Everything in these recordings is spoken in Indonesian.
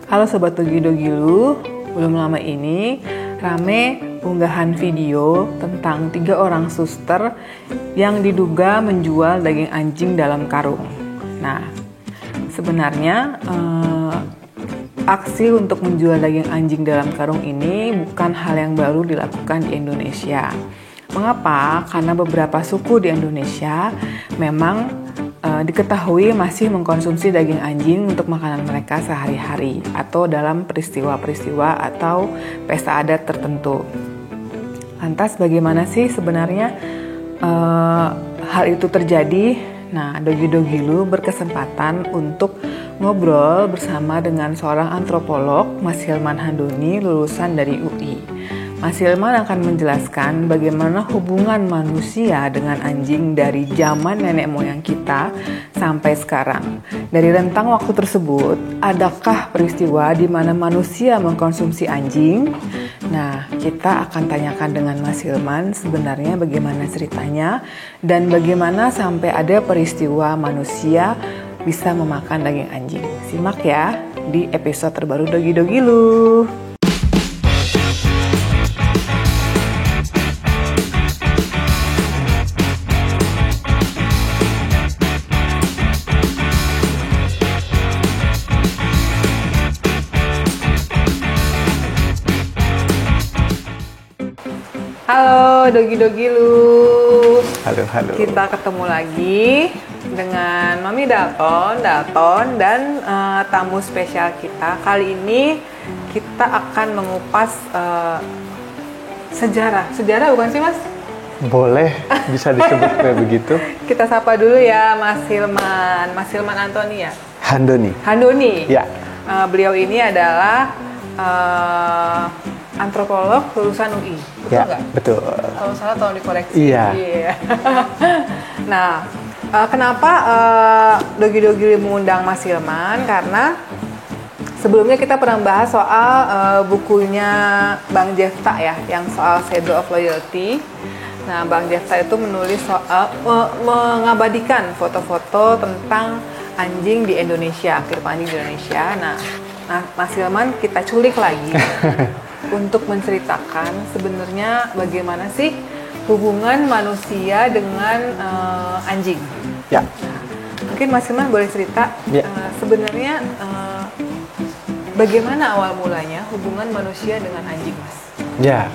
Halo Sobat Dogi-Dogilu, belum lama ini rame unggahan video tentang 3 orang suster yang diduga menjual daging anjing dalam karung. Nah, sebenarnya aksi untuk menjual daging anjing dalam karung ini bukan hal yang baru dilakukan di Indonesia. Mengapa? Karena beberapa suku di Indonesia memang diketahui masih mengkonsumsi daging anjing untuk makanan mereka sehari-hari atau dalam peristiwa-peristiwa atau pesta adat tertentu. Lantas bagaimana sih sebenarnya hal itu terjadi? Nah, Dogi-Dogilu berkesempatan untuk ngobrol bersama dengan seorang antropolog, Mas Hilman Handoni, lulusan dari UI. Mas Hilman akan menjelaskan bagaimana hubungan manusia dengan anjing dari zaman nenek moyang kita sampai sekarang. Dari rentang waktu tersebut, adakah peristiwa di mana manusia mengkonsumsi anjing? Nah, kita akan tanyakan dengan Mas Hilman sebenarnya bagaimana ceritanya dan bagaimana sampai ada peristiwa manusia bisa memakan daging anjing. Simak ya di episode terbaru Dogi-Dogilu. Halo Dogi-Dogilu. Halo. Kita ketemu lagi dengan Mami Dalton dan tamu spesial kita. Kali ini kita akan mengupas sejarah. Sejarah bukan sih, Mas? Boleh, bisa disebut kayak begitu. Kita sapa dulu ya Mas Hilman. Mas Hilman Antoni ya? Handoni. Ya. Beliau ini adalah antropolog lulusan UI. Betul nggak? Betul. Kalau salah tolong dikoreksi. Iya. Nah, kenapa Dogi-Dogilu mengundang Mas Hilman? Karena sebelumnya kita pernah bahas soal bukunya Bang Jefta ya, yang soal Shadow of Loyalty. Nah, Bang Jefta itu menulis soal mengabadikan foto-foto tentang anjing di Indonesia, kehidupan anjing di Indonesia. Nah, Mas Hilman kita culik lagi untuk menceritakan sebenarnya bagaimana sih hubungan manusia dengan anjing. Ya. Mungkin Mas Hilman boleh cerita sebenarnya bagaimana awal mulanya hubungan manusia dengan anjing, Mas? Ya.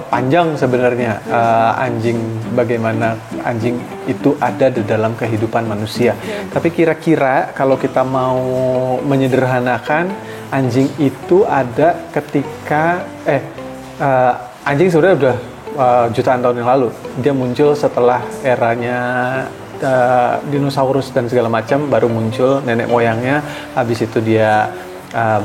Panjang sebenarnya anjing, bagaimana anjing itu ada di dalam kehidupan manusia. Tapi kira-kira kalau kita mau menyederhanakan, anjing itu ada ketika anjing sebenarnya udah jutaan tahun yang lalu. Dia muncul setelah eranya dinosaurus dan segala macam, baru muncul nenek moyangnya. Habis itu dia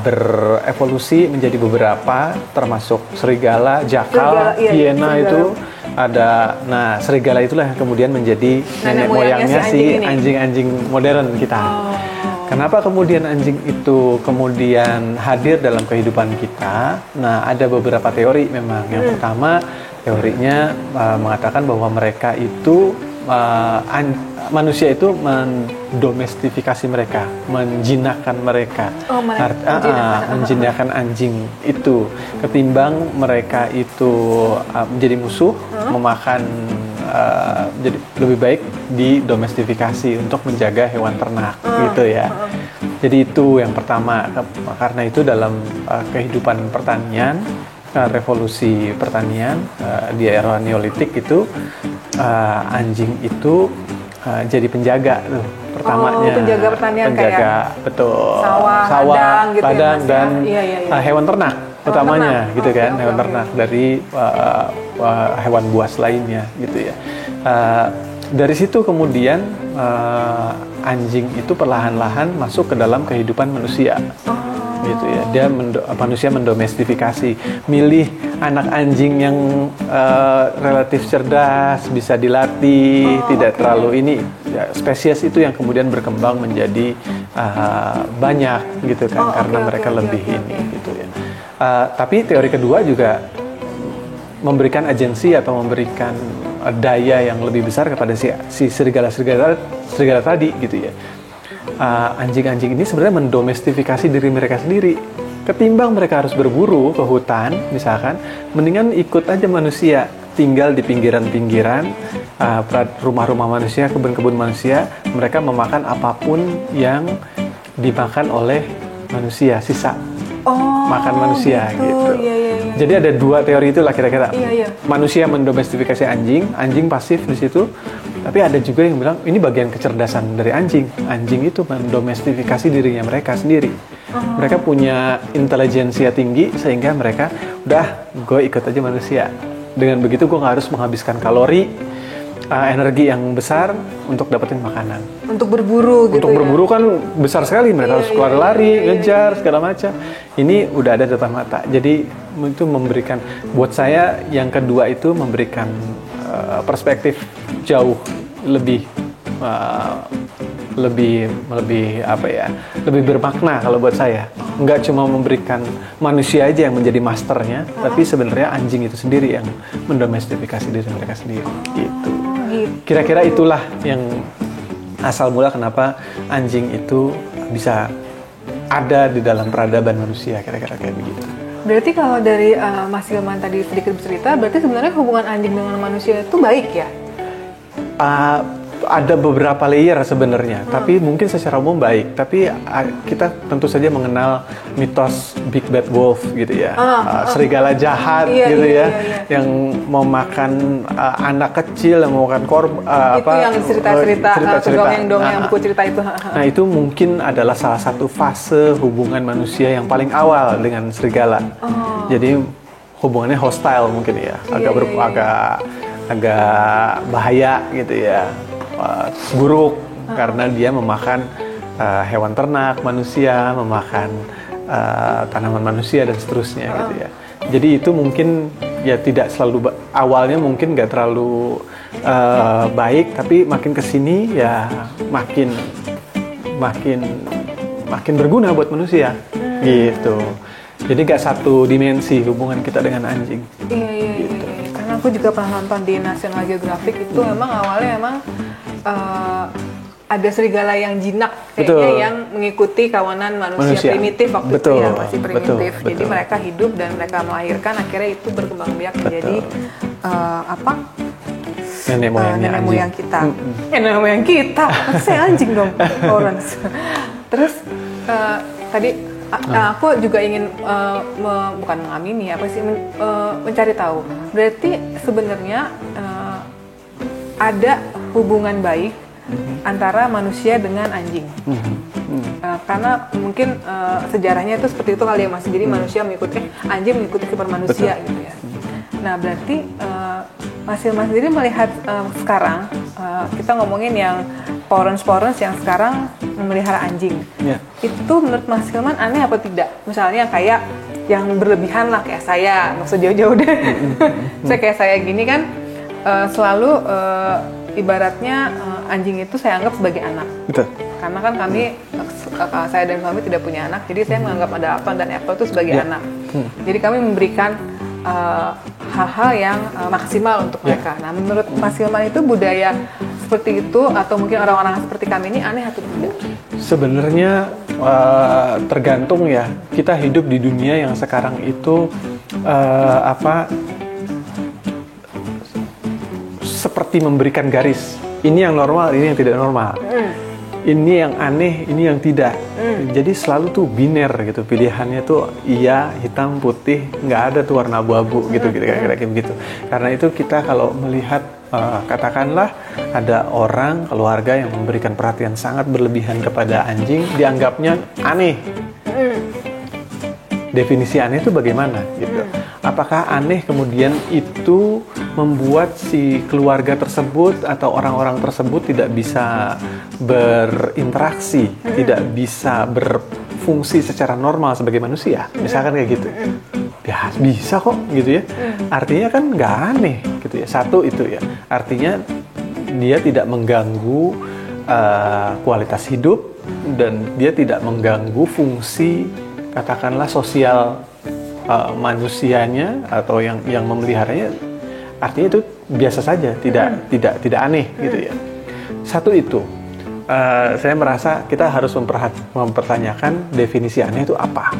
berevolusi menjadi beberapa, termasuk serigala, jakal, hiena itu ada. Nah, serigala itulah yang kemudian menjadi nenek moyangnya si anjing-anjing modern kita. Kenapa kemudian anjing itu kemudian hadir dalam kehidupan kita? Nah, ada beberapa teori memang. Yang pertama, teorinya mengatakan bahwa mereka itu manusia itu mendomestifikasi mereka, menjinakkan mereka. Menjinakkan anjing itu ketimbang mereka itu menjadi musuh, memakan. Jadi lebih baik didomestifikasi untuk menjaga hewan ternak gitu ya. Jadi itu yang pertama. Karena itu dalam kehidupan pertanian, revolusi pertanian di era Neolitik itu anjing itu jadi penjaga tuh pertamanya. Penjaga pertanian, kayak betul. Sawah, ladang gitu dan hewan ternak utamanya ternak. gitu kan. Hewan ternak dari hewan buas lainnya gitu ya. Dari situ kemudian anjing itu perlahan-lahan masuk ke dalam kehidupan manusia. Gitu ya, dia manusia mendomestifikasi, milih anak anjing yang relatif cerdas, bisa dilatih, tidak terlalu ini ya, spesies itu yang kemudian berkembang menjadi banyak gitu kan, karena mereka lebih ini gitu ya. Tapi teori kedua juga memberikan agensi atau memberikan daya yang lebih besar kepada si serigala tadi gitu ya. anjing-anjing ini sebenarnya mendomestifikasi diri mereka sendiri. Ketimbang mereka harus berburu ke hutan, misalkan, mendingan ikut aja manusia, tinggal di pinggiran-pinggiran, rumah-rumah manusia, kebun-kebun manusia. Mereka memakan apapun yang dimakan oleh manusia, sisa makan manusia gitu. Iya. Jadi ada dua teori itulah kira-kira. Iya. Manusia mendomestifikasi anjing, anjing pasif di situ. Tapi ada juga yang bilang ini bagian kecerdasan dari anjing. Anjing itu mendomestifikasi dirinya mereka sendiri. Mereka punya intelijensia tinggi sehingga mereka udah gue ikut aja manusia. Dengan begitu gue nggak harus menghabiskan kalori, energi yang besar untuk dapetin makanan. Untuk berburu gitu. Untuk berburu kan besar sekali, mereka harus keluar lari, ngejar segala macam. Ini udah ada depan mata. Jadi itu memberikan, buat saya yang kedua itu memberikan perspektif jauh lebih lebih bermakna kalau buat saya. Nggak cuma memberikan manusia aja yang menjadi masternya, tapi sebenarnya anjing itu sendiri yang mendomestifikasi diri mereka sendiri. Gitu. Kira-kira itulah yang asal mula kenapa anjing itu bisa ada di dalam peradaban manusia, kira-kira kayak begitu. Berarti kalau dari Mas Hilman tadi sedikit bercerita, berarti sebenarnya hubungan anjing dengan manusia itu baik ya? Ada beberapa layer sebenarnya, tapi mungkin secara umum baik. Tapi kita tentu saja mengenal mitos Big Bad Wolf gitu ya, serigala jahat gitu ya, yang mau makan anak kecil, yang mau makan itu yang cerita-cerita dongeng buku cerita itu. Nah itu mungkin adalah salah satu fase hubungan manusia yang paling awal dengan serigala. Jadi hubungannya hostile mungkin ya, agak bahaya gitu ya. Buruk karena dia memakan hewan ternak manusia, memakan tanaman manusia dan seterusnya gitu ya. Jadi itu mungkin ya tidak selalu awalnya mungkin nggak terlalu baik, tapi makin kesini ya makin berguna buat manusia gitu. Jadi nggak satu dimensi hubungan kita dengan anjing. Iya. Karena aku juga pernah nonton di National Geographic itu awalnya ada serigala yang jinak kayaknya yang mengikuti kawanan manusia primitif waktu itu ya, masih primitif. Jadi mereka hidup dan mereka melahirkan, akhirnya itu berkembang biak menjadi nenek moyang kita. Nenek moyang kita. Saya anjing dong. Terus tadi aku juga ingin bukan mengamini mencari tahu. Berarti sebenarnya ada hubungan baik antara manusia dengan anjing. Karena mungkin sejarahnya itu seperti itu kali ya Mas. Jadi manusia anjing mengikuti sifat manusia gitu ya. Nah berarti Mas Hilman sendiri melihat sekarang kita ngomongin yang Powerance yang sekarang memelihara anjing. Itu menurut Mas Hilman aneh apa tidak? Misalnya kayak yang berlebihan lah kayak saya, nggak usah jauh-jauh deh. Kayak saya gini kan selalu ibaratnya anjing itu saya anggap sebagai anak. Betul. Karena kan saya dan suami tidak punya anak, jadi saya menganggap ada Alvan dan Apple itu sebagai anak. Jadi kami memberikan hal-hal yang maksimal untuk mereka. Nah, menurut Mas Hilman itu budaya seperti itu atau mungkin orang-orang seperti kami ini aneh atau tidak? Sebenarnya tergantung ya. Kita hidup di dunia yang sekarang itu seperti memberikan garis. Ini yang normal, ini yang tidak normal. Ini yang aneh, ini yang tidak. Jadi selalu tuh biner gitu. Pilihannya tuh iya, hitam, putih, nggak ada tuh warna abu-abu gitu, kira-kira kayak begitu. Karena itu kita kalau melihat katakanlah ada orang, keluarga yang memberikan perhatian sangat berlebihan kepada anjing, dianggapnya aneh. Definisi aneh itu bagaimana gitu? Apakah aneh kemudian itu membuat si keluarga tersebut atau orang-orang tersebut tidak bisa berinteraksi, tidak bisa berfungsi secara normal sebagai manusia, misalkan kayak gitu? Ya bisa kok gitu ya. Artinya kan nggak aneh gitu ya. Satu itu ya. Artinya dia tidak mengganggu kualitas hidup dan dia tidak mengganggu fungsi katakanlah sosial manusianya atau yang memeliharanya. Artinya itu biasa saja, tidak aneh gitu ya. Satu itu. saya merasa kita harus mempertanyakan definisi aneh itu apa.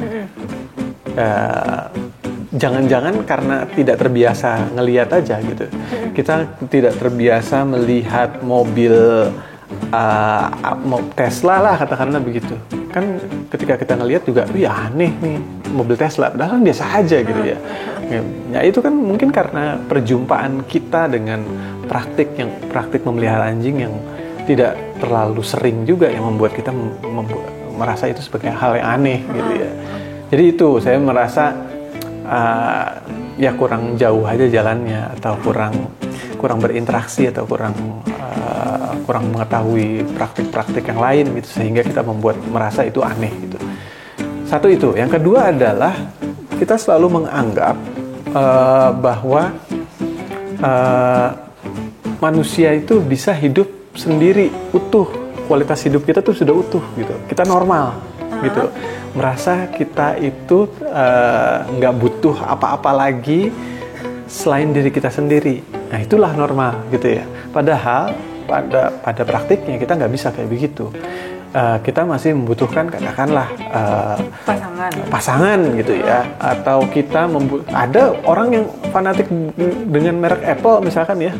Jangan-jangan karena tidak terbiasa ngelihat aja gitu. Kita tidak terbiasa melihat mobil Tesla lah, katakanlah begitu. Kan ketika kita ngelihat juga, ya aneh nih mobil Tesla, padahal kan biasa aja gitu ya. Ya itu kan mungkin karena perjumpaan kita dengan praktik memelihara anjing yang tidak terlalu sering juga yang membuat kita merasa itu sebagai hal yang aneh gitu ya. Jadi itu saya merasa ya kurang jauh aja jalannya, atau kurang berinteraksi, atau kurang mengetahui praktik-praktik yang lain gitu, sehingga kita merasa itu aneh gitu. Satu itu. Yang kedua adalah kita selalu menganggap bahwa manusia itu bisa hidup sendiri utuh, kualitas hidup kita tuh sudah utuh gitu, kita normal gitu, merasa kita itu nggak butuh apa-apa lagi selain diri kita sendiri. Nah itulah normal gitu ya. Padahal pada praktiknya kita nggak bisa kayak begitu. Kita masih membutuhkan katakanlah pasangan gitu ya, atau kita ada orang yang fanatik dengan merek Apple misalkan ya,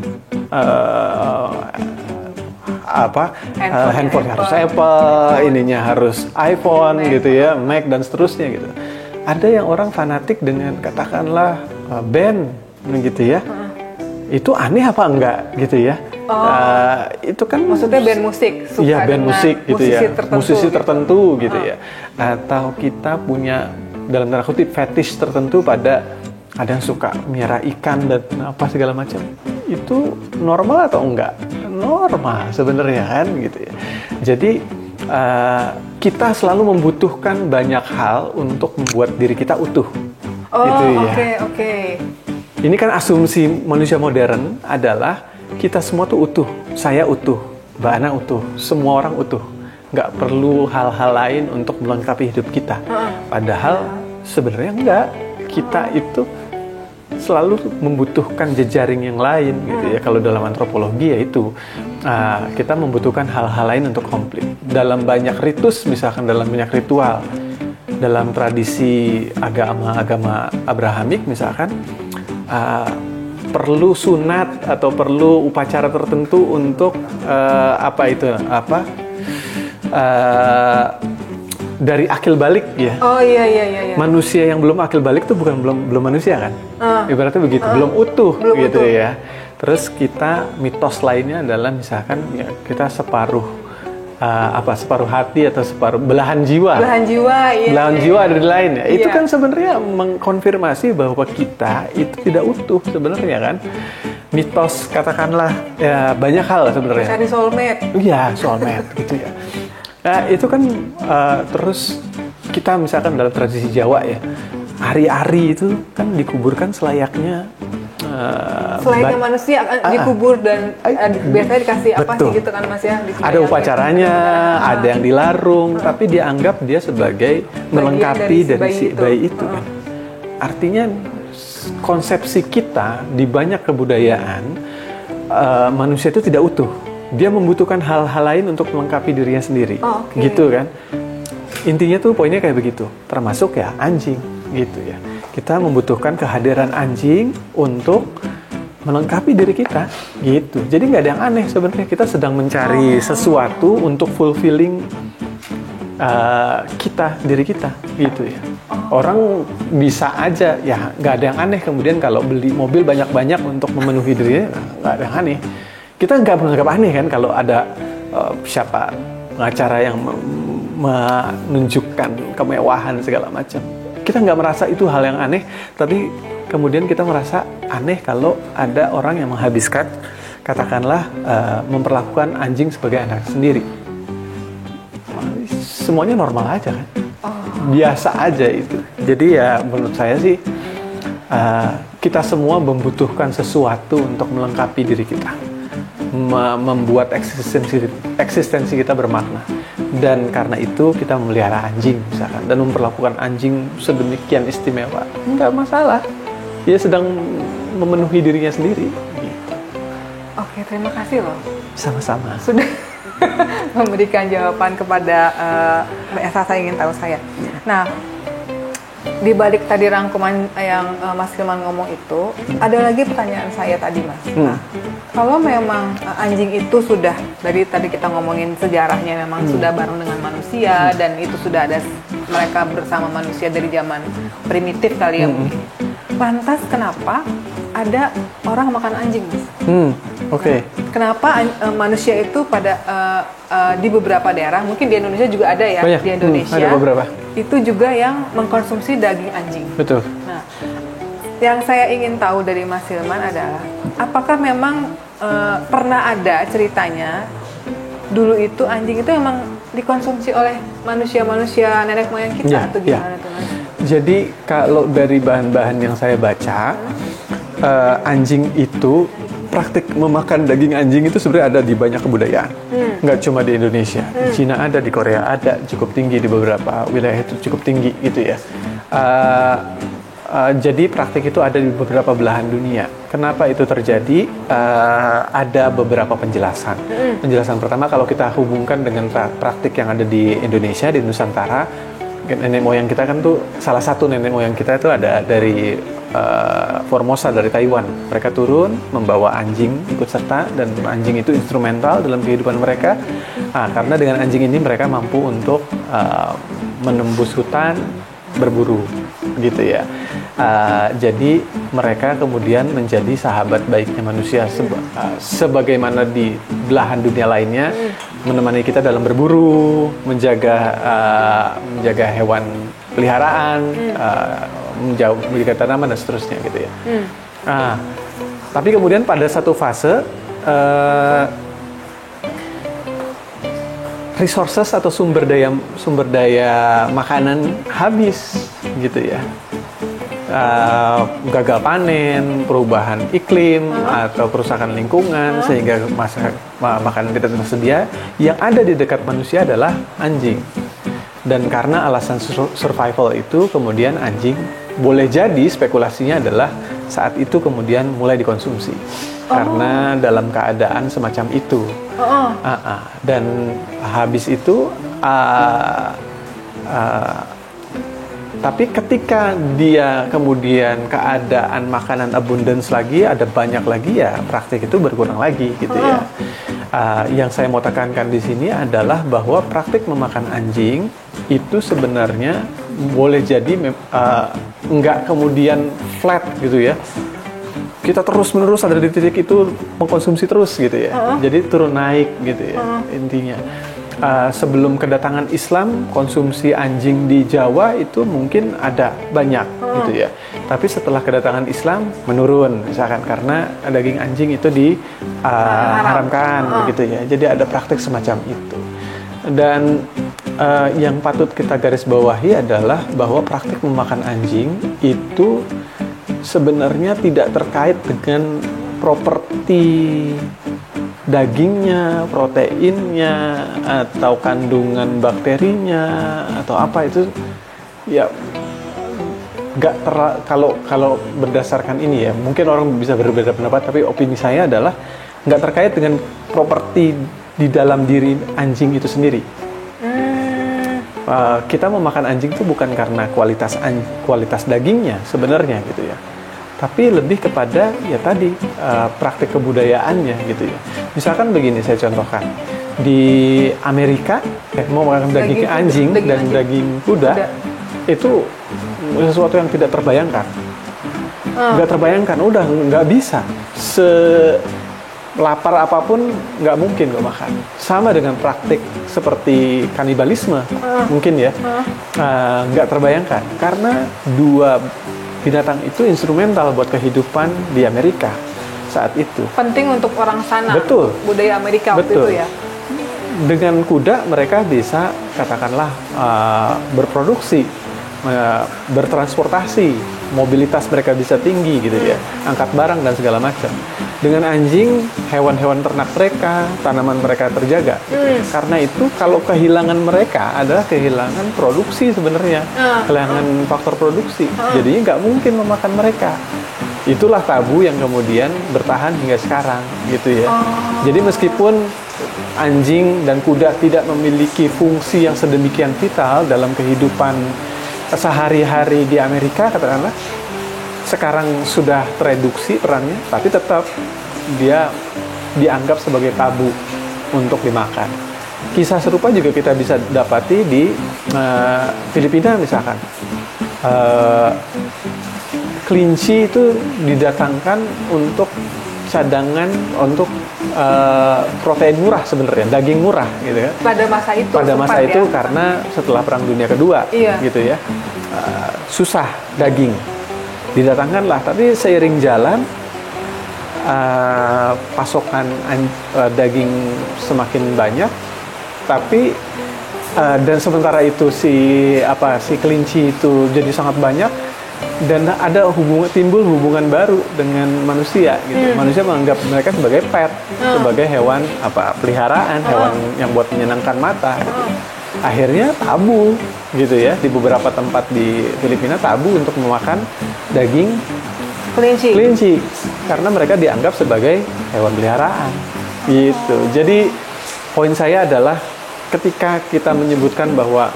handphone harus Apple, ininya harus iPhone gitu ya, Mac dan seterusnya gitu. Ada yang orang fanatik dengan katakanlah band gitu ya. Itu aneh apa enggak gitu ya? Itu kan maksudnya band musik, ya band musik gitu ya, musisi tertentu gitu ya. Atau kita punya dalam tanda kutip fetish tertentu pada ada yang suka miara ikan dan apa segala macam. Itu normal atau enggak? Normal sebenarnya kan gitu ya. Jadi kita selalu membutuhkan banyak hal untuk membuat diri kita utuh. Gitu ya. Oke. Ini kan asumsi manusia modern adalah kita semua tuh utuh. Saya utuh, Mbak Ana utuh, semua orang utuh. Nggak perlu hal-hal lain untuk melengkapi hidup kita. Padahal sebenarnya enggak. Kita itu selalu membutuhkan jejaring yang lain gitu ya. Kalau dalam antropologi ya itu kita membutuhkan hal-hal lain untuk komplit. Dalam banyak ritus, misalkan dalam banyak ritual, dalam tradisi agama Abrahamik misalkan, perlu sunat atau perlu upacara tertentu untuk dari akil balik ya. Iya. Manusia yang belum akil balik tuh belum manusia kan? Ibaratnya begitu, belum utuh gitu ya. Terus kita mitos lainnya adalah misalkan ya, kita separuh hati atau separuh belahan jiwa. Belahan jiwa ada di lain ya. Itu kan sebenarnya mengkonfirmasi bahwa kita itu tidak utuh sebenarnya kan. Mitos katakanlah ya banyak hal sebenarnya. Cari soulmate. Iya, soulmate gitu ya. Nah, itu kan terus kita misalkan dalam tradisi Jawa ya, ari-ari itu kan dikuburkan selayaknya manusia dikubur dan biasanya dikasih apa sih gitu kan Mas ya? Ada upacaranya, ada yang dilarung, tapi dianggap dia sebagai melengkapi dari si bayi itu kan. Artinya konsepsi kita di banyak kebudayaan manusia itu tidak utuh. Dia membutuhkan hal-hal lain untuk melengkapi dirinya sendiri, gitu kan. Intinya tuh poinnya kayak begitu, termasuk ya anjing, gitu ya. Kita membutuhkan kehadiran anjing untuk melengkapi diri kita, gitu. Jadi nggak ada yang aneh sebenarnya. Kita sedang mencari sesuatu untuk fulfilling diri kita, gitu ya. Orang bisa aja, ya nggak ada yang aneh. Kemudian kalau beli mobil banyak-banyak untuk memenuhi dirinya, nggak ada yang aneh. Kita nggak menganggap aneh kan kalau ada siapa pengacara yang menunjukkan kemewahan segala macam. Kita nggak merasa itu hal yang aneh, tapi kemudian kita merasa aneh kalau ada orang yang menghabiskan, katakanlah, memperlakukan anjing sebagai anak sendiri. Semuanya normal aja kan, biasa aja itu. Jadi ya menurut saya sih, kita semua membutuhkan sesuatu untuk melengkapi diri kita, membuat eksistensi kita bermakna. Dan karena itu kita memelihara anjing misalkan, dan memperlakukan anjing sedemikian istimewa, nggak masalah. Dia sedang memenuhi dirinya sendiri gitu. Oke, terima kasih loh. Sama-sama. Sudah memberikan jawaban kepada rasa ingin tahu saya. Nah, di balik tadi rangkuman yang Mas Hilman ngomong itu, ada lagi pertanyaan saya tadi, Mas. Nah, kalau memang anjing itu sudah, dari tadi kita ngomongin sejarahnya memang sudah bareng dengan manusia dan itu sudah ada mereka bersama manusia dari zaman primitif kali ya mungkin. Lantas kenapa ada orang makan anjing, Mas? Oke. Kenapa manusia itu pada di beberapa daerah, mungkin di Indonesia juga ada ya, di Indonesia ada beberapa. Itu juga yang mengkonsumsi daging anjing. Betul. Nah, yang saya ingin tahu dari Mas Hilman adalah, apakah memang pernah ada ceritanya dulu itu anjing itu memang dikonsumsi oleh manusia-manusia nenek moyang kita atau gimana tuh, Mas? Jadi kalau dari bahan-bahan yang saya baca, anjing itu, praktik memakan daging anjing itu sebenarnya ada di banyak kebudayaan, nggak cuma di Indonesia. Di Cina ada, di Korea ada, cukup tinggi, di beberapa wilayah itu cukup tinggi gitu ya. Jadi praktik itu ada di beberapa belahan dunia. Kenapa itu terjadi? Ada beberapa penjelasan. Penjelasan pertama, kalau kita hubungkan dengan praktik yang ada di Indonesia, di Nusantara, nenek moyang kita kan tuh, salah satu nenek moyang kita itu ada dari Formosa, dari Taiwan. Mereka turun membawa anjing ikut serta, dan anjing itu instrumental dalam kehidupan mereka. Karena dengan anjing ini mereka mampu untuk menembus hutan, berburu gitu ya. Jadi mereka kemudian menjadi sahabat baiknya manusia, sebagaimana di belahan dunia lainnya menemani kita dalam berburu, menjaga hewan peliharaan, menjaga tanaman dan seterusnya gitu ya. Tapi kemudian pada satu fase resources atau sumber daya makanan habis gitu ya. Gagal panen, perubahan iklim atau kerusakan lingkungan, sehingga makanan tidak tersedia. Yang ada di dekat manusia adalah anjing. Dan karena alasan survival itu, kemudian anjing, boleh jadi spekulasinya adalah saat itu kemudian mulai dikonsumsi. Karena dalam keadaan semacam itu. Dan habis itu tapi ketika dia kemudian keadaan makanan abundance lagi, ada banyak lagi, ya praktik itu berkurang lagi gitu ya. Yang saya mau tekankan di sini adalah bahwa praktik memakan anjing itu sebenarnya boleh jadi nggak kemudian flat gitu ya. Kita terus-menerus ada di titik itu mengkonsumsi terus gitu ya. Jadi turun naik gitu ya intinya. Sebelum kedatangan Islam, konsumsi anjing di Jawa itu mungkin ada banyak gitu ya. Tapi setelah kedatangan Islam menurun, misalkan karena daging anjing itu diharamkan gitu ya. Jadi ada praktik semacam itu. Dan yang patut kita garis bawahi adalah bahwa praktik memakan anjing itu sebenarnya tidak terkait dengan properti dagingnya, proteinnya, atau kandungan bakterinya, atau apa itu ya nggak kalau berdasarkan ini ya, mungkin orang bisa berbeda pendapat, tapi opini saya adalah nggak terkait dengan properti di dalam diri anjing itu sendiri. Kita memakan anjing itu bukan karena kualitas dagingnya sebenarnya gitu ya, tapi lebih kepada ya tadi praktik kebudayaannya gitu ya. Misalkan begini, saya contohkan di Amerika mau makan daging anjing dan daging kuda itu sesuatu yang tidak terbayangkan. Nggak terbayangkan, udah nggak bisa. Lapar apapun nggak mungkin nggak makan. Sama dengan praktik seperti kanibalisme mungkin ya, nggak terbayangkan karena dua binatang itu instrumental buat kehidupan di Amerika saat itu. Penting untuk orang sana. Betul. Budaya Amerika waktu itu ya. Dengan kuda mereka bisa katakanlah berproduksi, bertransportasi, mobilitas mereka bisa tinggi gitu ya, angkat barang dan segala macam. Dengan anjing, hewan-hewan ternak mereka, tanaman mereka terjaga. Karena itu kalau kehilangan mereka adalah kehilangan produksi sebenarnya, kehilangan faktor produksi. Jadinya nggak mungkin memakan mereka. Itulah tabu yang kemudian bertahan hingga sekarang gitu ya. Jadi meskipun anjing dan kuda tidak memiliki fungsi yang sedemikian vital dalam kehidupan sehari-hari di Amerika, katakanlah, sekarang sudah tereduksi perannya, tapi tetap dia dianggap sebagai tabu untuk dimakan. Kisah serupa juga kita bisa dapati di Filipina misalkan. Kelinci itu didatangkan untuk cadangan untuk protein murah sebenarnya, daging murah gitu ya. Pada masa itu. Pada masa itu ya? Karena setelah Perang Dunia Kedua, gitu ya, susah daging, didatangkanlah. Tapi seiring jalan pasokan daging semakin banyak, tapi dan sementara itu si kelinci itu jadi sangat banyak. Dan ada timbul hubungan baru dengan manusia gitu. Manusia menganggap mereka sebagai pet, sebagai hewan peliharaan, hewan yang buat menyenangkan mata gitu. Akhirnya tabu gitu ya, di beberapa tempat di Filipina tabu untuk memakan daging kelinci karena mereka dianggap sebagai hewan peliharaan gitu. Jadi poin saya adalah ketika kita menyebutkan bahwa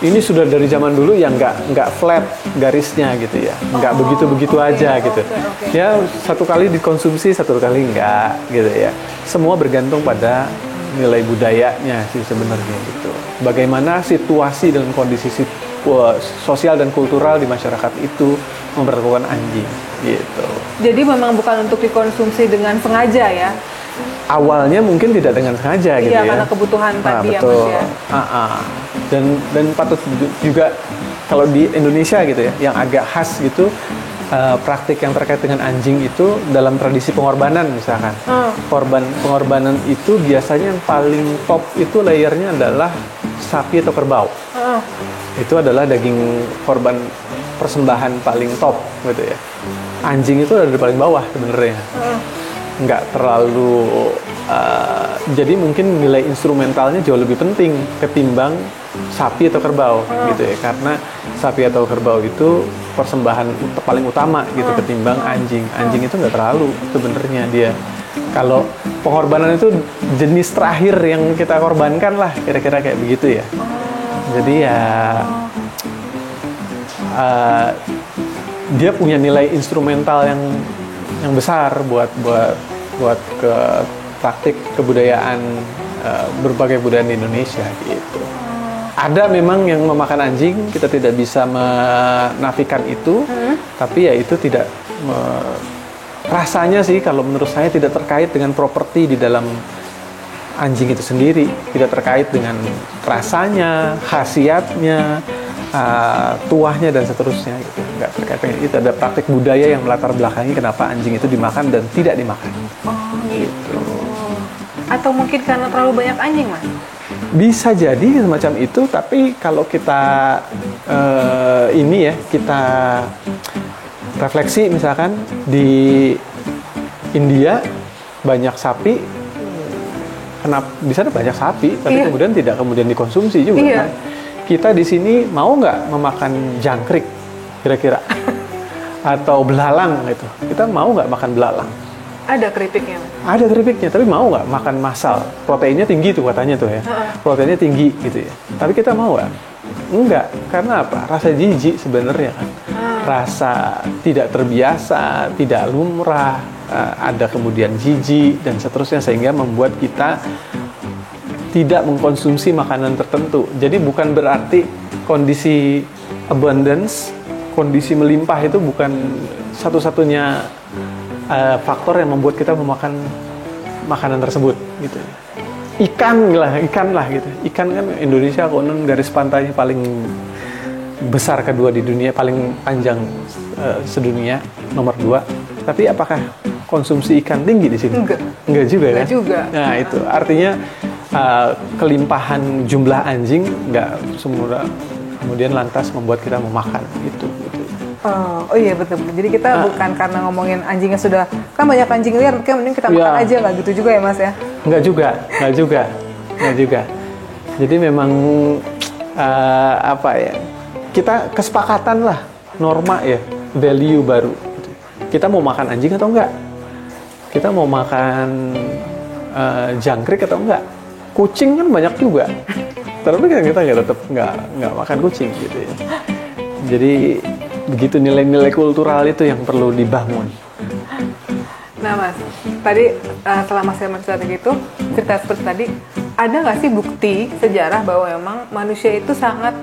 ini sudah dari zaman dulu yang nggak flat garisnya gitu ya, nggak begitu aja gitu. Ya satu kali dikonsumsi, satu kali enggak gitu ya. Semua bergantung pada nilai budayanya sih sebenarnya gitu. Bagaimana situasi dan kondisi sosial dan kultural di masyarakat itu memperlakukan anjing gitu. Jadi memang bukan untuk dikonsumsi dengan sengaja ya. Awalnya mungkin tidak dengan sengaja gitu ya. Iya, karena kebutuhan tadi betul. Ya Mas ya. Dan patut juga kalau di Indonesia gitu ya, yang agak khas gitu, praktik yang terkait dengan anjing itu dalam tradisi pengorbanan misalkan. Pengorbanan itu biasanya yang paling top itu layernya adalah sapi atau kerbau. Itu adalah daging korban persembahan paling top gitu ya. Anjing itu ada di paling bawah sebenarnya. Nggak terlalu jadi mungkin nilai instrumentalnya jauh lebih penting ketimbang sapi atau kerbau gitu ya, karena sapi atau kerbau itu persembahan paling utama gitu ketimbang anjing itu nggak terlalu sebenarnya dia. Kalau pengorbanan itu jenis terakhir yang kita korbankan lah, kira-kira kayak begitu ya. Jadi ya dia punya nilai instrumental yang besar buat ke praktik kebudayaan berbagai budaya di Indonesia gitu. Ada memang yang memakan anjing, kita tidak bisa menafikan itu, tapi ya itu tidak rasanya sih kalau menurut saya tidak terkait dengan properti di dalam anjing itu sendiri, tidak terkait dengan rasanya, khasiatnya, tuahnya dan seterusnya gitu. Nggak terkait dengan itu. Ada praktik budaya yang melatar belakangi kenapa anjing itu dimakan dan tidak dimakan. Gitu. Atau mungkin karena terlalu banyak anjing, Mas? Bisa jadi semacam itu, tapi kalau kita kita refleksi misalkan di India banyak sapi, kenapa di sana banyak sapi, tapi kemudian tidak dikonsumsi juga. Kan? Kita di sini mau nggak memakan jangkrik kira-kira atau belalang gitu? Kita mau nggak makan belalang? Ada keripiknya. Ada keripiknya, tapi mau nggak makan masal? Proteinnya tinggi tuh katanya tuh ya. Proteinnya tinggi gitu ya. Tapi kita mau nggak? Enggak. Karena apa? Rasa jijik sebenarnya kan. Rasa tidak terbiasa, tidak lumrah, ada kemudian jijik dan seterusnya sehingga membuat kita tidak mengkonsumsi makanan tertentu. Jadi bukan berarti kondisi abundance, kondisi melimpah itu bukan satu-satunya faktor yang membuat kita memakan makanan tersebut gitu. Ikan lah gitu. Ikan kan Indonesia konon garis pantainya paling besar kedua di dunia, paling panjang sedunia, nomor 2. Tapi apakah konsumsi ikan tinggi di sini? Enggak juga kan? Nah itu artinya kelimpahan jumlah anjing nggak semua kemudian lantas membuat kita memakan itu. Oh iya betul. Jadi kita bukan karena ngomongin anjingnya sudah kan banyak anjing liar, mending kita makan aja, nggak gitu juga ya Mas ya? Nggak juga. Jadi memang kita kesepakatan lah, norma ya, value baru. Kita mau makan anjing atau enggak? Kita mau makan jangkrik atau enggak? kucing kan banyak juga, tapi kan kita tetap nggak makan kucing gitu ya. Jadi begitu nilai-nilai kultural itu yang perlu dibangun. Nah Mas, tadi setelah Mas cerita gitu, cerita seperti tadi, ada nggak sih bukti sejarah bahwa memang manusia itu sangat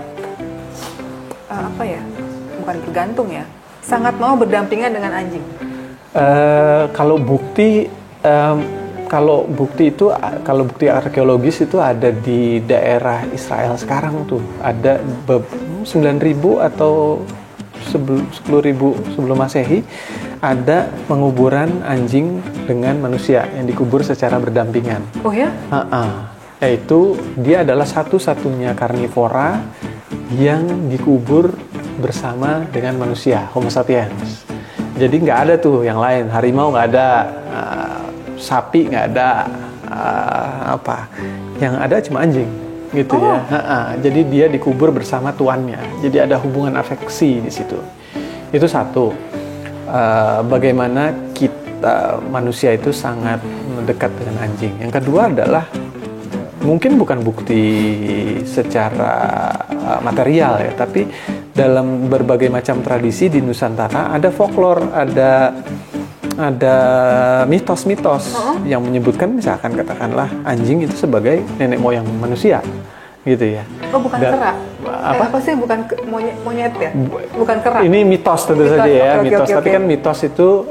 bukan bergantung ya, sangat mau berdampingan dengan anjing? Kalau bukti arkeologis itu ada di daerah Israel sekarang tuh, ada 9.000 atau 10.000 sebelum Masehi, ada penguburan anjing dengan manusia yang dikubur secara berdampingan. Oh ya? Yaitu dia adalah satu-satunya karnivora yang dikubur bersama dengan manusia, Homo sapiens. Jadi nggak ada tuh yang lain, harimau nggak ada, sapi nggak ada, yang ada cuma anjing gitu ya. Jadi dia dikubur bersama tuannya. Jadi ada hubungan afeksi di situ. Itu satu. Bagaimana kita manusia itu sangat dekat dengan anjing. Yang kedua adalah mungkin bukan bukti secara material ya, tapi dalam berbagai macam tradisi di Nusantara ada folklore, ada mitos-mitos yang menyebutkan, misalkan katakanlah anjing itu sebagai nenek moyang manusia gitu ya. Oh, bukan kera. Apa sih, bukan monyet ya? Bukan kera. Ini mitos tentu saja ya, mitos. Tapi kan mitos itu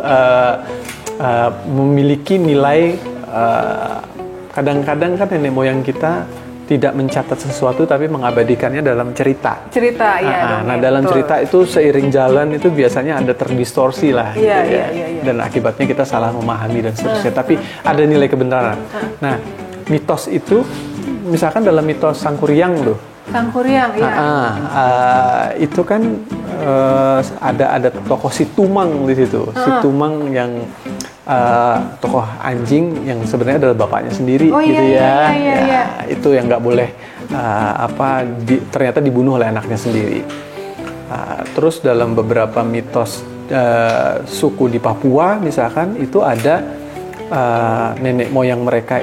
memiliki nilai, kadang-kadang kan nenek moyang kita tidak mencatat sesuatu tapi mengabadikannya dalam cerita. Iya. Nah, dalam cerita itu seiring jalan itu biasanya ada terdistorsi lah. Iya. Dan akibatnya kita salah memahami dan seterusnya. Tapi ada nilai kebenaran. Nah, mitos itu, misalkan dalam mitos Sangkuriang loh. Sangkuriang, iya. Itu kan ada tokoh si Tumang di situ. Si Tumang yang tokoh anjing yang sebenarnya adalah bapaknya sendiri, gitu ya. Itu yang nggak boleh ternyata dibunuh oleh anaknya sendiri. Terus dalam beberapa mitos suku di Papua misalkan itu ada nenek moyang mereka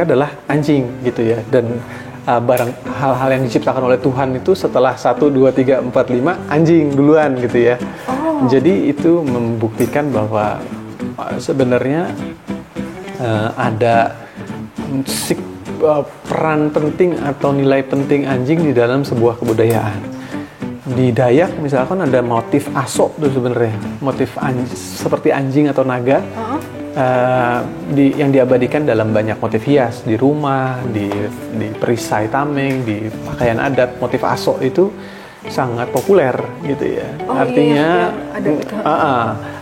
adalah anjing gitu ya, dan barang hal-hal yang diciptakan oleh Tuhan itu setelah 1, 2, 3, 4, 5 anjing duluan gitu ya. Jadi itu membuktikan bahwa sebenarnya ada peran penting atau nilai penting anjing di dalam sebuah kebudayaan. Di Dayak misalkan ada motif asok tuh sebenarnya, motif seperti anjing atau naga. Yang diabadikan dalam banyak motif hias di rumah, di perisai tameng, di pakaian adat. Motif asok itu sangat populer gitu ya.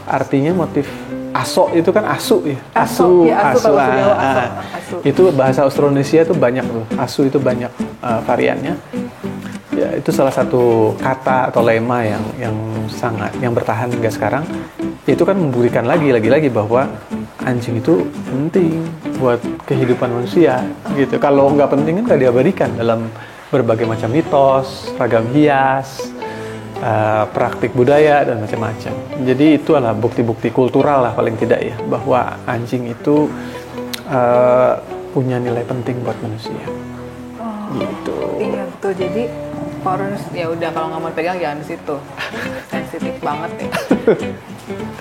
Artinya motif asok itu kan asu ya. Asu. Itu bahasa Austronesia itu banyak loh. Asu itu banyak variannya. Ya, itu salah satu kata atau lema yang bertahan hingga sekarang. Itu kan membuktikan lagi bahwa anjing itu penting buat kehidupan manusia gitu. Kalau nggak penting kan nggak diabadikan dalam berbagai macam mitos, ragam hias, praktik budaya dan macam-macam. Jadi itu adalah bukti-bukti kultural lah paling tidak ya, bahwa anjing itu punya nilai penting buat manusia. Gitu. Iya betul. Jadi Florence ya udah, kalau nggak mau pegang jangan di situ. Sensitif banget ya.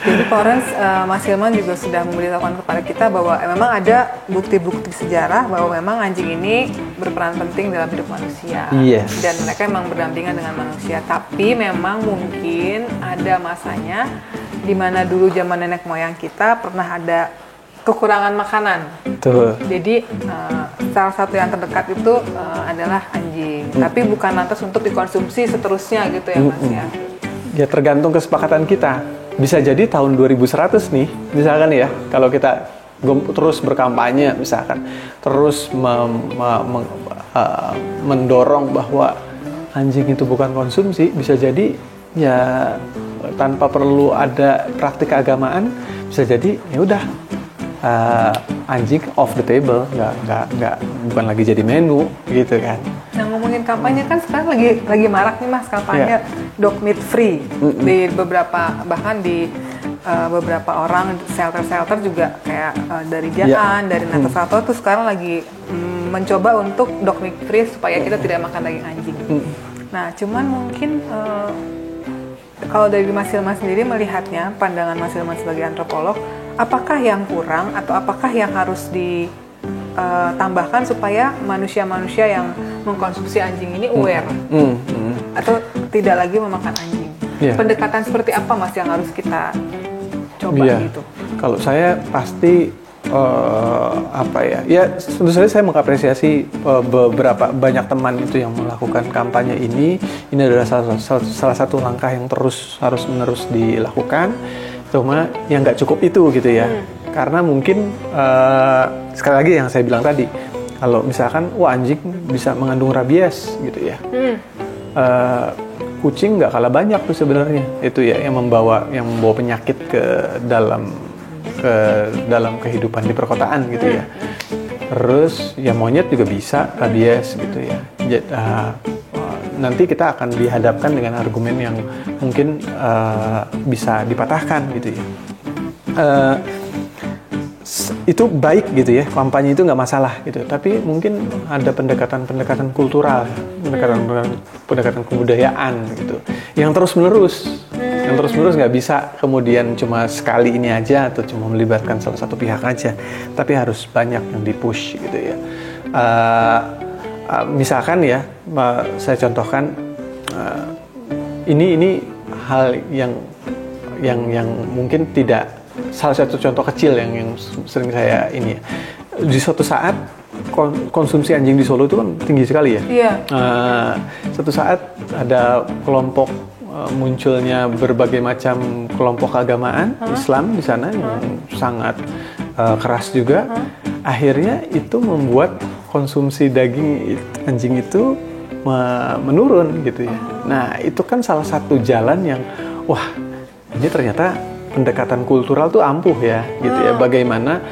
Jadi Florence, Mas Hilman juga sudah memberitahukan kepada kita bahwa memang ada bukti-bukti sejarah bahwa memang anjing ini berperan penting dalam hidup manusia. Yes. Dan mereka memang berdampingan dengan manusia. Tapi memang mungkin ada masanya di mana dulu zaman nenek moyang kita pernah ada kekurangan makanan. Tuh. Jadi salah satu yang terdekat itu adalah anjing. Tapi bukan lantas untuk dikonsumsi seterusnya gitu ya Mas ya. Ya tergantung kesepakatan kita. Bisa jadi tahun 2100 nih, misalkan ya, kalau kita terus berkampanye misalkan, terus mendorong bahwa anjing itu bukan konsumsi, bisa jadi ya tanpa perlu ada praktik keagamaan, bisa jadi ya udah anjing off the table, nggak bukan lagi jadi menu gitu kan. Nah, ngomongin kampanye kan sekarang lagi marak nih Mas kampanye dog meat free di beberapa, bahkan di beberapa orang shelter juga kayak dari Jaan, dari Natasato tuh sekarang lagi mencoba untuk dog meat free supaya kita tidak makan daging anjing. Nah, cuman mungkin kalau dari Mas Hilman sendiri melihatnya, pandangan Mas Hilman sebagai antropolog, apakah yang kurang atau apakah yang harus ditambahkan supaya manusia-manusia yang mengkonsumsi anjing ini aware atau tidak lagi memakan anjing? Pendekatan seperti apa Mas yang harus kita coba gitu? Kalau saya pasti tentu saja saya mengapresiasi banyak teman itu yang melakukan kampanye ini. Ini adalah salah satu langkah yang harus menerus dilakukan. Cuma yang nggak cukup itu gitu ya. Karena mungkin sekali lagi yang saya bilang tadi, kalau misalkan anjing bisa mengandung rabies gitu ya. Kucing nggak kalah banyak tuh sebenarnya itu ya yang membawa penyakit ke dalam kehidupan di perkotaan gitu ya. Terus ya monyet juga bisa rabies gitu ya. Nanti kita akan dihadapkan dengan argumen yang mungkin bisa dipatahkan gitu ya. Itu baik gitu ya, kampanye itu nggak masalah gitu. Tapi mungkin ada pendekatan kultural, pendekatan kebudayaan gitu, yang terus menerus nggak bisa kemudian cuma sekali ini aja atau cuma melibatkan salah satu pihak aja, tapi harus banyak yang dipush gitu ya. Misalkan ya, saya contohkan ini hal yang mungkin tidak. Salah satu contoh kecil yang sering saya ini ya. Di suatu saat konsumsi anjing di Solo itu kan tinggi sekali ya. Iya. Suatu saat ada kelompok munculnya berbagai macam kelompok keagamaan Islam di sana yang sangat keras juga. Akhirnya itu membuat konsumsi daging anjing itu menurun gitu ya. Nah, itu kan salah satu jalan yang ini ternyata pendekatan kultural tuh ampuh ya gitu ya. Bagaimana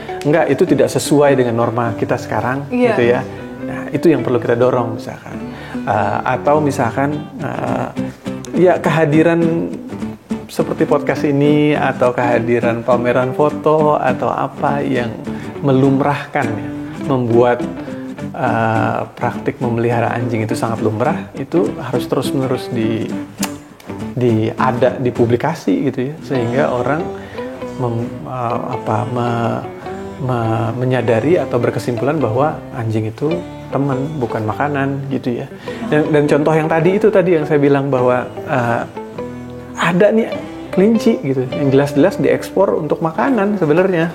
itu tidak sesuai dengan norma kita sekarang gitu ya. Nah, itu yang perlu kita dorong misalkan. Atau misalkan kehadiran seperti podcast ini atau kehadiran pameran foto atau apa yang melumrahkan ya, membuat praktik memelihara anjing itu sangat lumrah, itu harus terus-menerus dipublikasi gitu ya, sehingga orang menyadari atau berkesimpulan bahwa anjing itu teman bukan makanan gitu ya. Dan contoh yang tadi yang saya bilang bahwa ada nih kelinci gitu yang jelas-jelas diekspor untuk makanan sebenarnya,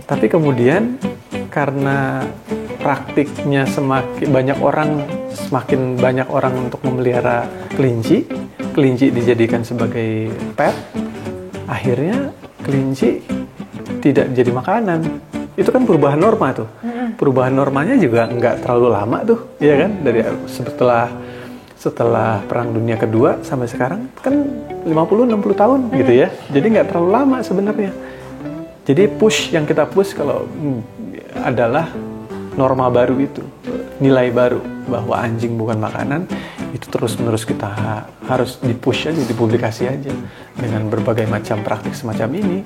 tapi kemudian karena praktiknya semakin banyak orang untuk memelihara kelinci dijadikan sebagai pet, akhirnya kelinci tidak jadi makanan. Itu kan perubahan norma tuh. Perubahan normanya juga nggak terlalu lama tuh, ya kan? Dari setelah Perang Dunia Kedua sampai sekarang kan 50-60 tahun gitu ya. Jadi nggak terlalu lama sebenarnya. Jadi yang kita push kalau adalah norma baru itu, nilai baru bahwa anjing bukan makanan. Itu terus-menerus kita harus dipush aja, dipublikasi aja dengan berbagai macam praktik semacam ini.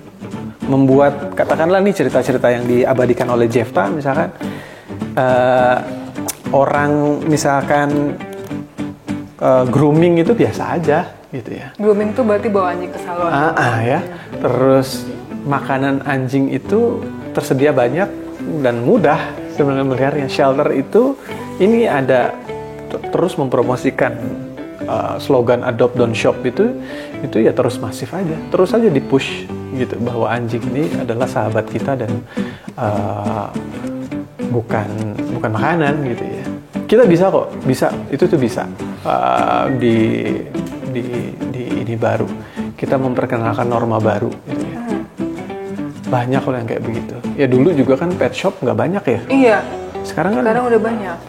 Membuat, katakanlah nih cerita-cerita yang diabadikan oleh Jefta misalkan, orang misalkan grooming itu biasa aja gitu ya. Grooming itu berarti bawa anjing ke salon. Ya. Terus makanan anjing itu tersedia banyak dan mudah sebenarnya melihatnya. Shelter itu ini ada terus mempromosikan slogan adopt don't shop itu ya terus masif aja, terus aja dipush gitu bahwa anjing ini adalah sahabat kita dan bukan makanan gitu ya. Kita bisa kok, itu tuh bisa di ini baru kita memperkenalkan norma baru gitu ya. Banyak loh yang kayak begitu. Ya dulu juga kan pet shop nggak banyak ya. Iya. Sekarang udah banyak.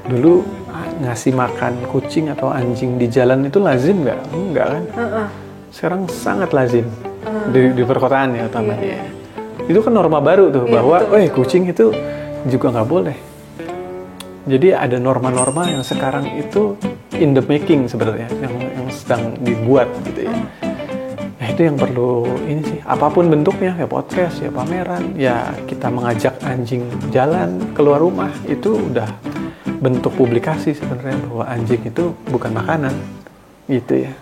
Dulu ngasih makan kucing atau anjing di jalan itu lazim nggak? Enggak kan? Sekarang sangat lazim di perkotaan ya utamanya. Iya. Itu kan norma baru tuh bahwa, kucing itu juga nggak boleh. Jadi ada norma-norma yang sekarang itu in the making sebenarnya, yang sedang dibuat gitu ya. Nah itu yang perlu ini sih, apapun bentuknya, ya podcast, ya pameran, ya kita mengajak anjing jalan keluar rumah, itu udah bentuk publikasi sebenarnya bahwa anjing itu bukan makanan, gitu ya.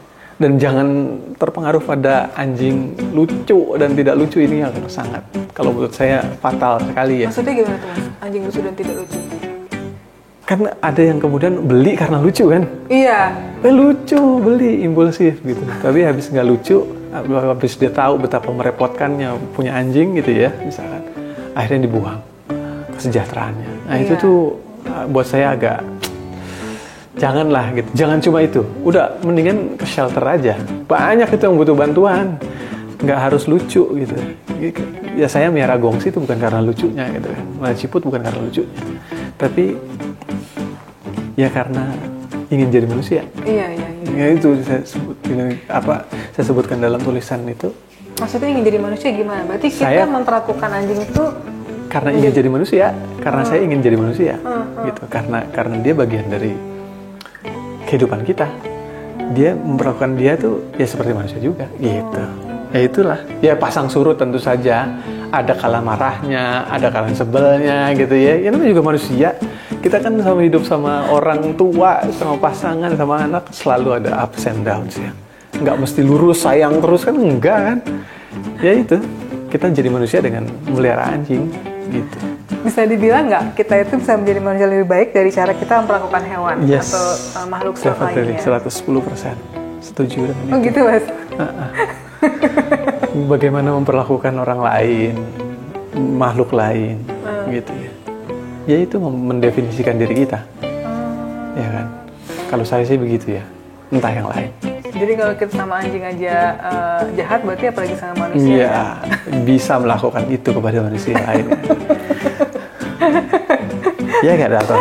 Dan jangan terpengaruh pada anjing lucu dan tidak lucu, ini yang sangat, kalau menurut saya fatal sekali ya. Maksudnya gimana tuh Mas? Anjing lucu dan tidak lucu? Kan ada yang kemudian beli karena lucu kan? Iya. Lucu, beli, impulsif gitu. Tapi habis nggak lucu, habis dia tahu betapa merepotkannya punya anjing gitu ya, misalkan, akhirnya dibuang kesejahteraannya. Nah itu tuh buat saya agak, janganlah gitu, jangan cuma itu. Udah, mendingan ke shelter aja. Banyak itu yang butuh bantuan, nggak harus lucu gitu. Ya saya miara gongsi itu bukan karena lucunya gitu kan, Melati Ciput bukan karena lucunya, tapi ya karena ingin jadi manusia. Iya. Ya itu saya sebutkan dalam tulisan itu. Maksudnya ingin jadi manusia gimana? Berarti kita memperlakukan anjing itu karena ingin jadi manusia, karena saya ingin jadi manusia, gitu. Karena dia bagian dari kehidupan kita. Dia memperlakukan dia tuh ya seperti manusia juga, gitu. Ya itulah. Ya pasang surut tentu saja. Ada kala marahnya, ada kala sebelnya, gitu ya. Ya namanya juga manusia. Kita kan sama hidup sama orang tua, sama pasangan, sama anak, selalu ada ups and downs ya. Nggak mesti lurus, sayang terus kan, enggak kan. Ya itu, kita jadi manusia dengan melihara anjing, gitu. Bisa dibilang nggak kita itu bisa menjadi manusia lebih baik dari cara kita memperlakukan hewan atau makhluk lainnya? 110% setuju dengan itu. Oh gitu Mas? Bagaimana memperlakukan orang lain, makhluk lain, gitu ya. Ya itu mendefinisikan diri kita, ya kan. Kalau saya sih begitu ya, entah yang lain. Jadi kalau kita sama anjing aja jahat, berarti apalagi sama manusia? Iya, bisa melakukan itu kepada manusia lain. Ya nggak ada.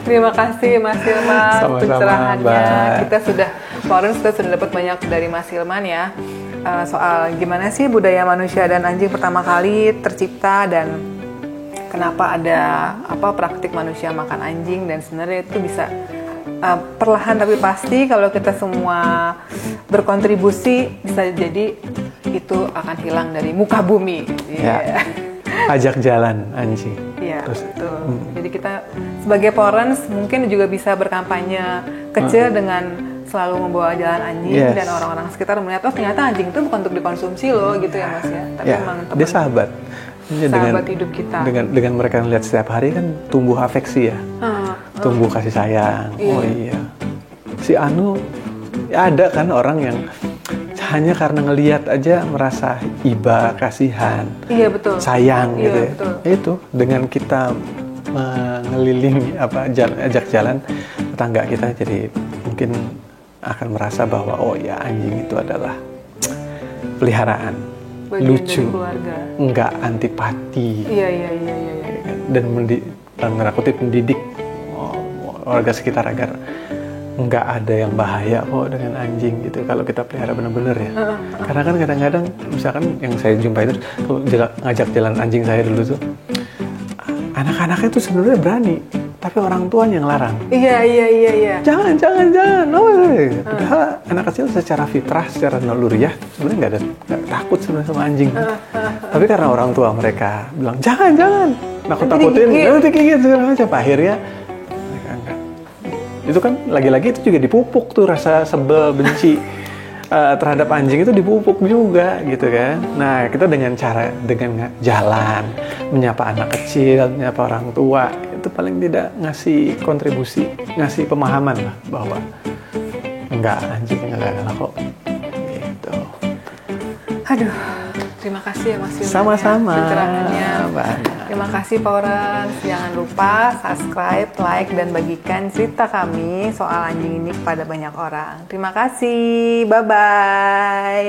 Terima kasih Mas Hilman untuk pencerahannya. Kita sudah dapat banyak dari Mas Hilman ya, soal gimana sih budaya manusia dan anjing pertama kali tercipta dan kenapa ada praktik manusia makan anjing, dan sebenarnya itu bisa perlahan tapi pasti kalau kita semua berkontribusi bisa jadi itu akan hilang dari muka bumi. Ya. Ajak jalan anjing. Iya, betul. Jadi kita sebagai parents mungkin juga bisa berkampanye kecil dengan selalu membawa jalan anjing, dan orang-orang sekitar melihat, oh ternyata anjing itu bukan untuk dikonsumsi loh, gitu ya Mas ya. Tapi memang dia sahabat. Sahabat hidup kita. Dengan mereka melihat setiap hari kan tumbuh afeksi ya, tumbuh kasih sayang. Iya. Oh iya, si Anu ya ada kan orang yang hanya karena ngelihat aja merasa iba, kasihan, iya betul, sayang iya, gitu ya. Betul. Itu dengan kita mengelilingi ajak jalan tetangga kita, jadi mungkin akan merasa bahwa oh ya anjing itu adalah peliharaan. Bagian lucu, enggak antipati, iya. Dan dalam tanda kutip mendidik warga sekitar agar nggak ada yang bahaya kok dengan anjing gitu kalau kita pelihara benar-benar ya. Karena kan kadang-kadang misalkan yang saya jumpai itu kalau ngajak jalan anjing saya dulu tuh, anak-anaknya tuh sebenarnya berani, tapi orang tuanya yang larang. Iya. Jangan. Padahal anak kecil secara fitrah, secara naluriah sebenarnya nggak takut sebenarnya sama anjing. Tapi karena orang tua mereka bilang jangan, nakut-nakutin, nanti gigit segala macam. Akhirnya mereka enggak. Itu kan lagi-lagi itu juga dipupuk tuh rasa sebel, benci terhadap anjing itu dipupuk juga gitu kan. Nah kita dengan jalan, menyapa anak kecil, menyapa orang tua, itu paling tidak ngasih kontribusi, ngasih pemahaman lah bahwa enggak, anjing enggak galak kok gitu. Aduh, terima kasih ya Mas Hilman. Sama-sama. Pencerahannya. Terima kasih Parents. Jangan lupa subscribe, like, dan bagikan cerita kami soal anjing ini kepada banyak orang. Terima kasih. Bye-bye.